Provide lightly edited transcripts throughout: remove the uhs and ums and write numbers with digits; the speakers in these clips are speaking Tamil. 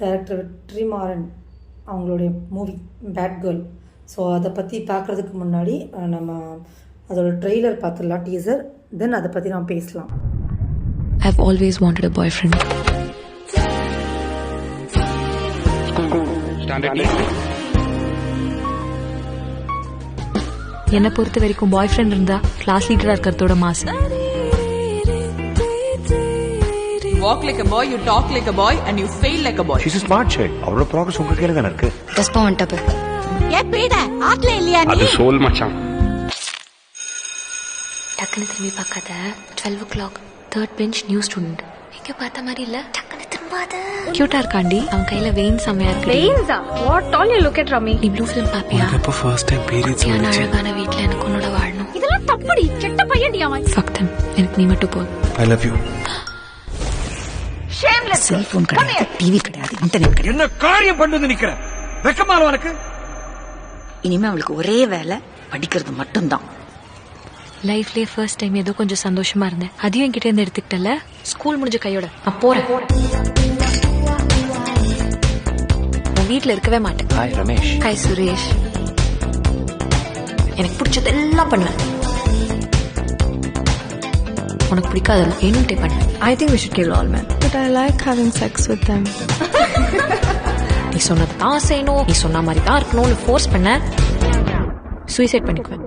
டைரக்டர் வெற்றிமாறன் அவங்களுடைய மூவி பேட் கேர்ள். ஸோ அதை பற்றி பார்க்குறதுக்கு முன்னாடி நம்ம அதோட ட்ரெய்லர் பார்த்துடலாம், டீசர். தென் அதை பற்றி நம்ம பேசலாம். I've always wanted a boyfriend. என்னை பொறுத்த வரைக்கும் பாய் ஃப்ரெண்ட் இருந்தா கிளாஸ் லீடரா இருக்கிறதோட மாசு. Walk like a boy, you talk like a boy, and you fail like a boy. She's a smart chick. அவளோட ப்ராக்ரஸ் உங்க கையில தான இருக்கு. டஸ்பா வந்துட்டப்ப ஏன் பேட ஆட்ல இல்லையா நீ? அது சோல் மச்சான். டக்குனு திரும்பி பார்க்காத. 12 o'clock third bench new student. எங்க பார்த்த மாதிரி இல்ல. டக்குனு திரும்பாத. கியூட்டா இருக்காண்டி. அவன் கையில வெயின் செமையா இருக்கு. வெயின்ஸா? What all you look at Rami? நீ ப்ளூ ஃபிலிம் பாப்பியா? அப்ப ஃபர்ஸ்ட் டைம் பீரியட்ஸ் வந்துச்சு. அழகான வீட்ல எனக்கு உன்னோட வாழணும். இதெல்லாம் தப்புடி. கெட்ட பையன்டி அவன். Fuck them. எனக்கு நீ மட்டும் போதும். I love you. செல்போன் கிடையாது, டிவி கிடையாது, இன்டர்நெட் கிடையாது. என்ன காரியம் பண்ணு நிக்கிற? வெக்கமா உனக்கு? இனிமே அவளுக்கு ஒரே வேலை படிக்கிறது மட்டும்தான். லைஃப்லயே ஃபர்ஸ்ட் டைம் ஏதோ கொஞ்சம் சந்தோஷமா இருந்தேன். அதையும் என்கிட்ட இருந்து எடுத்துக்கிட்டல. ஸ்கூல் முடிஞ்ச கையோட நான் போறேன். நான் வீட்டுல இருக்கவே மாட்டேன். ஹாய் ரமேஷ். ஹாய் சுரேஷ். எனக்கு பிடிச்சதெல்லாம் பண்ணுவேன். உனக்கு பிடிக்காதெல்லாம் என்கிட்ட பண்ணுவேன். I think we should kill all men. But I like having sex with them. நீ சொன்னது தான் செய்யணும், நீ சொன்ன மாதிரி தான் இருக்கணும்னு ஃபோர்ஸ் பண்ண சூசைட் பண்ணிக்குவேன்.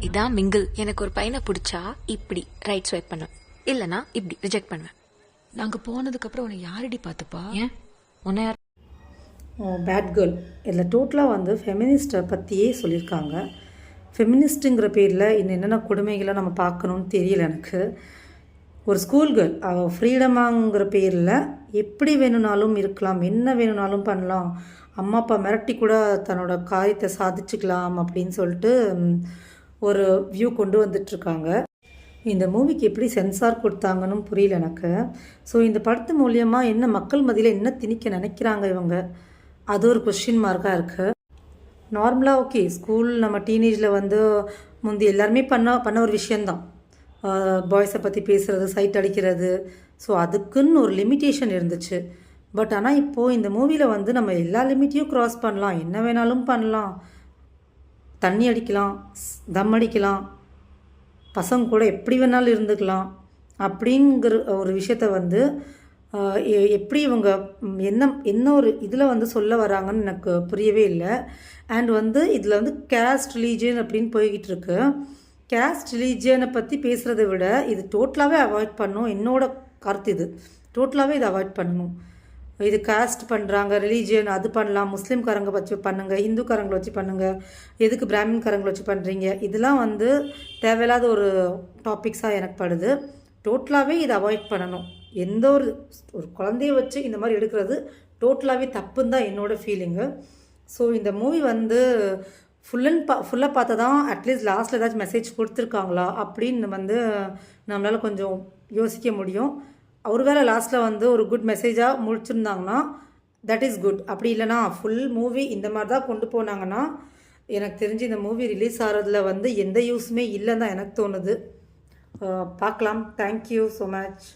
இதான் மிங்கிள். எனக்கு ஒரு பையனை பிடிச்சா இப்படி ரைட் ஸ்வைப் பண்ணுவேன், இல்லனா இப்படி ரிஜெக்ட் பண்ணுவேன். நாங்க போனதுக்கு அப்புறம் உன்னை யாரடி பாத்துப்பா? ஏன் உன்னை யார்? பேட் கேர்ள் இதில் டோட்டலாக வந்து ஃபெமினிஸ்ட்டை பற்றியே சொல்லியிருக்காங்க. ஃபெமினிஸ்ட்டுங்கிற பேரில் இன்னும் என்னென்ன கொடுமைகளை நம்ம பார்க்கணுன்னு தெரியல எனக்கு. ஒரு ஸ்கூல் கேர்ள் அவள் ஃப்ரீடமாங்கிற பேரில் எப்படி வேணும்னாலும் இருக்கலாம், என்ன வேணும்னாலும் பண்ணலாம், அம்மா அப்பா மிரட்டி கூட தன்னோட காரியத்தை சாதிச்சுக்கலாம் அப்படின்னு சொல்லிட்டு ஒரு வியூ கொண்டு வந்துட்டுருக்காங்க. இந்த மூவிக்கு எப்படி சென்சார் கொடுத்தாங்கன்னு புரியல எனக்கு. ஸோ இந்த படத்து மூலியமாக என்ன மக்கள் மத்தியில் என்ன திணிக்க நினைக்கிறாங்க இவங்க, அது ஒரு கொஸ்டின் மார்க்காக இருக்குது. நார்மலாக ஓகே, ஸ்கூல் நம்ம டீனேஜில் வந்து முந்தி எல்லாருமே பண்ண ஒரு விஷயந்தான் பாய்ஸை பற்றி பேசுகிறது, சைட் அடிக்கிறது. ஸோ அதுக்குன்னு ஒரு லிமிட்டேஷன் இருந்துச்சு. பட் ஆனால் இப்போது இந்த மூவியில் வந்து நம்ம எல்லா லிமிட்டையும் க்ராஸ் பண்ணலாம், என்ன வேணாலும் பண்ணலாம், தண்ணி அடிக்கலாம், தம் அடிக்கலாம், பசங்க கூட எப்படி வேணாலும் இருந்துக்கலாம் அப்படிங்கிற ஒரு விஷயத்த வந்து எப்படி இவங்க என்ன ஒரு இதில் வந்து சொல்ல வராங்கன்னு எனக்கு புரியவே இல்லை. அண்ட் வந்து இதில் வந்து கேஸ்ட் ரிலீஜியன் அப்படின்னு போய்கிட்டு இருக்கு. கேஸ்ட் ரிலீஜியனை பற்றி பேசுகிறத விட இது டோட்டலாகவே அவாய்ட் பண்ணணும். என்னோட கருத்து இது டோட்டலாகவே இதை அவாய்ட் பண்ணணும். இது காஸ்ட் பண்ணுறாங்க, ரிலீஜியன் அது பண்ணலாம், முஸ்லீம்காரங்க வச்சு பண்ணுங்கள், இந்துக்காரங்களை வச்சு பண்ணுங்கள், எதுக்கு பிராமின்காரங்களை வச்சு பண்ணுறீங்க, இதெல்லாம் வந்து தேவையில்லாத ஒரு டாபிக்ஸாக எனக்கு படுது. டோட்டலாகவே இதை அவாய்ட் பண்ணணும். எந்த ஒரு குழந்தைய வச்சு இந்த மாதிரி எடுக்கிறது டோட்டலாகவே தப்புன்னு தான் என்னோடய ஃபீலிங்கு. ஸோ இந்த மூவி வந்து ஃபுல்லாக பார்த்தா தான் அட்லீஸ்ட் லாஸ்ட்டில் ஏதாச்சும் மெசேஜ் கொடுத்துருக்காங்களா அப்படின்னு வந்து நம்மளால் கொஞ்சம் யோசிக்க முடியும். ஒருவேளை லாஸ்ட்டில் வந்து ஒரு குட் மெசேஜாக முடிச்சிருந்தாங்கன்னா தட் இஸ் குட். அப்படி இல்லைனா ஃபுல் மூவி இந்த மாதிரி தான் கொண்டு போனாங்கன்னா எனக்கு தெரிஞ்சு இந்த மூவி ரிலீஸ் ஆகிறதுல வந்து எந்த யூஸுமே இல்லைன்னு தான் எனக்கு தோணுது. பார்க்கலாம். Thank you so much.